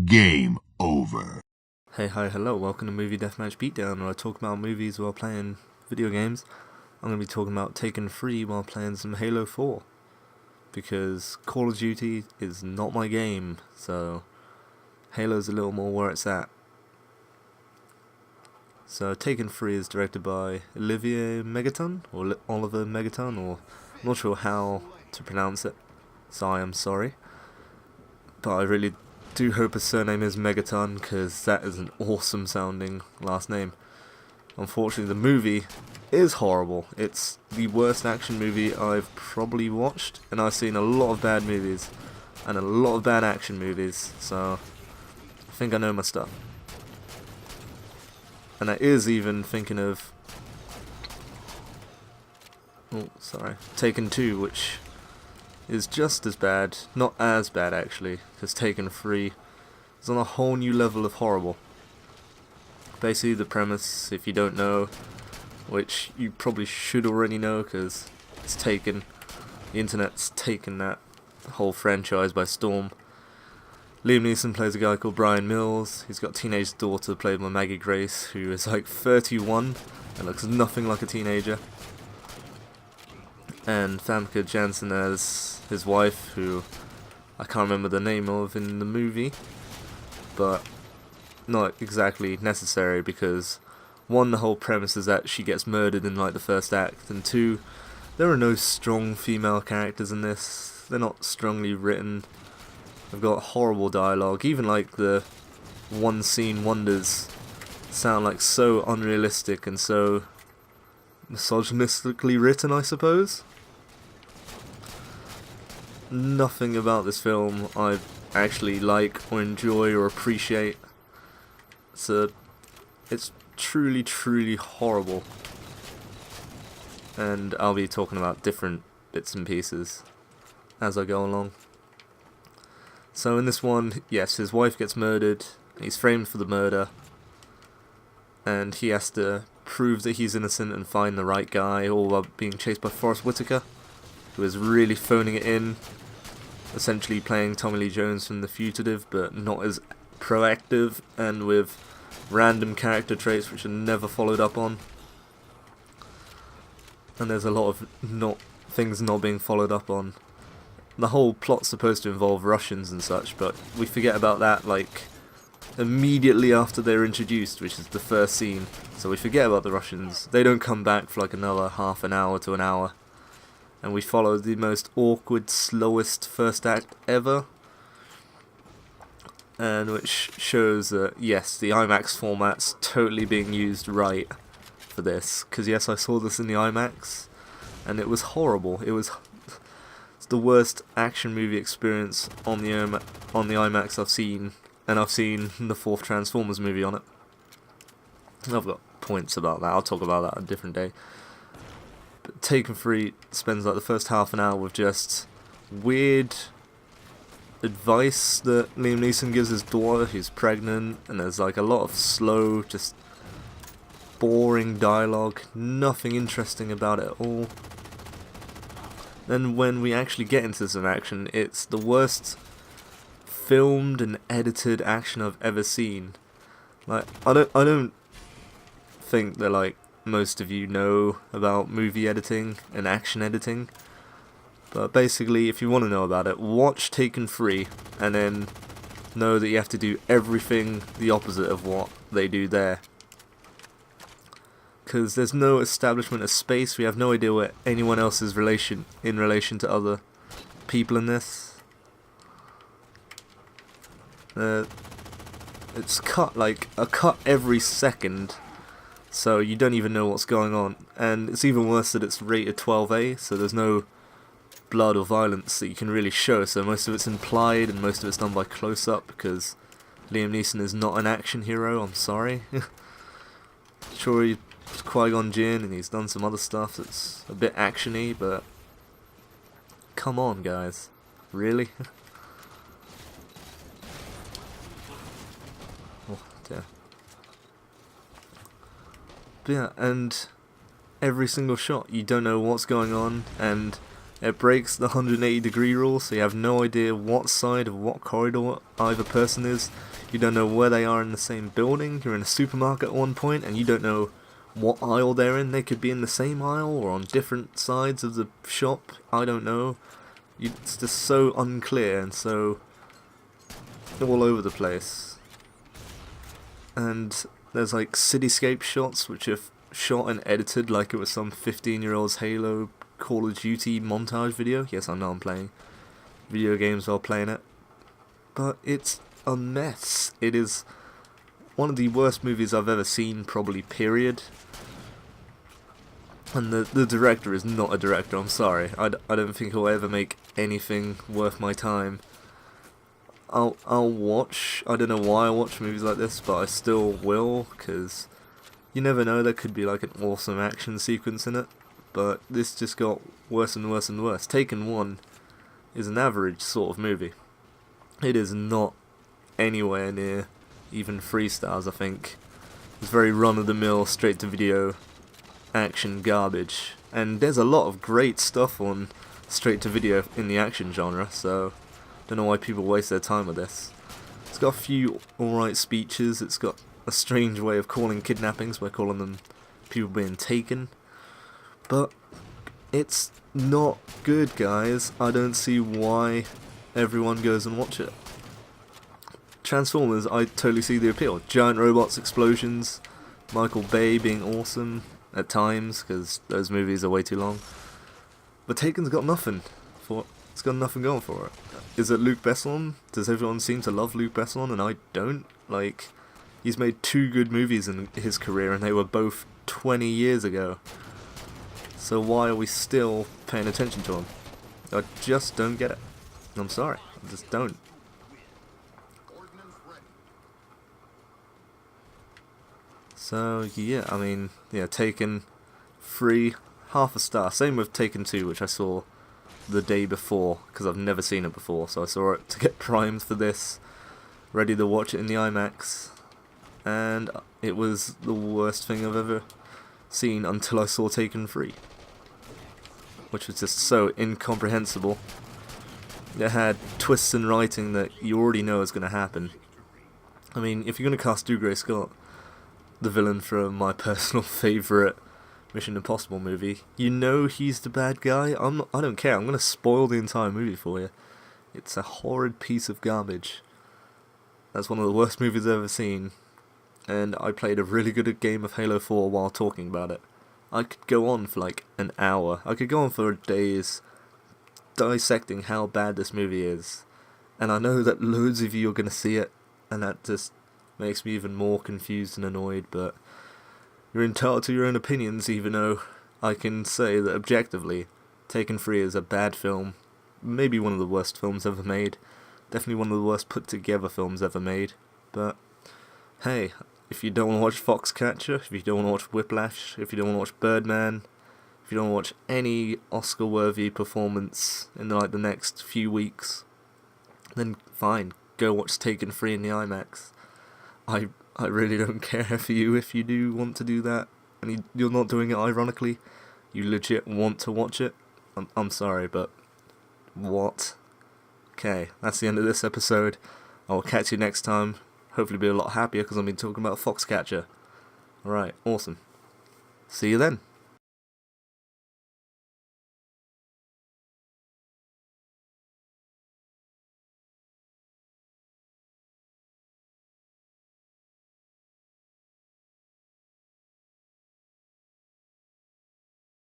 Game over. Hey, hi, hello, welcome to Movie Deathmatch Beatdown, where I talk about movies while playing video games. I'm going to be talking about Taken Free while playing some Halo 4, because Call of Duty is not my game, so Halo's a little more where it's at. So Taken Free is directed by Olivier Megaton, or Oliver Megaton, or I'm not sure how to pronounce it, so I am sorry. But I really do hope his surname is Megaton, because that is an awesome sounding last name. Unfortunately, the movie is horrible. It's the worst action movie I've probably watched, and I've seen a lot of bad movies, and a lot of bad action movies, so I think I know my stuff. And I is even thinking of Taken 2, which is just as bad, not as bad actually, because Taken 3 is on a whole new level of horrible. Basically the premise, if you don't know, which you probably should already know because it's taken, the internet's taken that whole franchise by storm. Liam Neeson plays a guy called Brian Mills. He's got a teenage daughter played by Maggie Grace, who is like 31 and looks nothing like a teenager. And Famke Janssen as his wife, who I can't remember the name of in the movie, but not exactly necessary because one, the whole premise is that she gets murdered in like the first act, and two, there are no strong female characters in this. They're not strongly written. They've got horrible dialogue. Even like the one scene wonders sound like so unrealistic and so misogynistically written, I suppose. Nothing about this film I actually like or enjoy or appreciate. It's truly, truly horrible. And I'll be talking about different bits and pieces as I go along. So in this one, yes, his wife gets murdered, he's framed for the murder, and he has to prove that he's innocent and find the right guy, all while being chased by Forrest Whitaker, who is really phoning it in, essentially playing Tommy Lee Jones from The Fugitive, but not as proactive, and with random character traits which are never followed up on. And there's a lot of things not being followed up on. The whole plot's supposed to involve Russians and such, but we forget about that like immediately after they're introduced, which is the first scene. So we forget about the Russians. They don't come back for like another half an hour to an hour. And we follow the most awkward, slowest first act ever. And which shows that, yes, the IMAX format's totally being used right for this. Because yes, I saw this in the IMAX, and it was horrible. It's the worst action movie experience on the IMAX I've seen, and I've seen the fourth Transformers movie on it. I've got points about that, I'll talk about that a different day. But Taken Free spends like the first half an hour with just weird advice that Liam Neeson gives his daughter who's pregnant, and there's like a lot of slow, just boring dialogue, nothing interesting about it at all. Then when we actually get into some action, it's the worst filmed and edited action I've ever seen. Like, I don't think that like most of you know about movie editing and action editing, but basically if you want to know about it, watch Taken Free and then know that you have to do everything the opposite of what they do there. Because there's no establishment of space. We have no idea where anyone else is in relation to other people in this. It's cut like a cut every second, so you don't even know what's going on. And it's even worse that it's rated 12A, so there's no blood or violence that you can really show. So most of it's implied, and most of it's done by close-up because Liam Neeson is not an action hero. I'm sorry. Sure, he Qui-Gon Jinn, and he's done some other stuff that's a bit actiony, but come on, guys, really? Oh dear. But yeah, and every single shot, you don't know what's going on, and It breaks the 180-degree rule, so you have no idea what side of what corridor either person is. You don't know where they are in the same building. You're in a supermarket at one point, and you don't know what aisle they're in. They could be in the same aisle or on different sides of the shop. I don't know. It's just so unclear and so all over the place. And there's like cityscape shots which are shot and edited like it was some 15-year-old's Halo Call of Duty montage video. Yes, I know I'm playing video games while playing it. But it's a mess. It is one of the worst movies I've ever seen, probably, period. And the director is not a director, I'm sorry. I don't think he'll ever make anything worth my time. I'll watch, I don't know why I watch movies like this, but I still will, because you never know, there could be like an awesome action sequence in it. But this just got worse and worse and worse. Taken 1 is an average sort of movie. It is not anywhere near even 3 stars, I think. It's very run-of-the-mill, straight-to-video action garbage. And there's a lot of great stuff on straight-to-video in the action genre, so don't know why people waste their time with this. It's got a few alright speeches. It's got a strange way of calling kidnappings by calling them people being taken. But it's not good, guys. I don't see why everyone goes and watch it. Transformers, I totally see the appeal. Giant robots, explosions, Michael Bay being awesome at times, because those movies are way too long. But Taken's got nothing for it. It's got nothing going for it. Is it Luc Besson? Does everyone seem to love Luc Besson and I don't? Like, he's made 2 good movies in his career and they were both 20 years ago. So why are we still paying attention to him? I just don't get it. I'm sorry, I just don't. So yeah, I mean, yeah, Taken 3, half a star. Same with Taken 2, which I saw the day before, because I've never seen it before, so I saw it to get primed for this, ready to watch it in the IMAX, and it was the worst thing I've ever seen until I saw Taken 3, which was just so incomprehensible. It had twists in writing that you already know is going to happen. I mean, if you're going to cast Dougray Scott, the villain from my personal favourite Mission Impossible movie, you know he's the bad guy. I don't care. I'm going to spoil the entire movie for you. It's a horrid piece of garbage. That's one of the worst movies I've ever seen. And I played a really good game of Halo 4 while talking about it. I could go on for like an hour. I could go on for days dissecting how bad this movie is. And I know that loads of you are going to see it, and that just makes me even more confused and annoyed, but you're entitled to your own opinions, even though I can say that objectively, Taken 3 is a bad film, maybe one of the worst films ever made, definitely one of the worst put together films ever made, but hey, if you don't want to watch Foxcatcher, if you don't want to watch Whiplash, if you don't want to watch Birdman, if you don't want to watch any Oscar-worthy performance in like the next few weeks, then fine, go watch Taken 3 in the IMAX. I really don't care for you if you do want to do that, and you're not doing it ironically. You legit want to watch it. I'm sorry, but what? Okay, that's the end of this episode. I will catch you next time. Hopefully be a lot happier because I've been talking about Foxcatcher. Alright, awesome. See you then.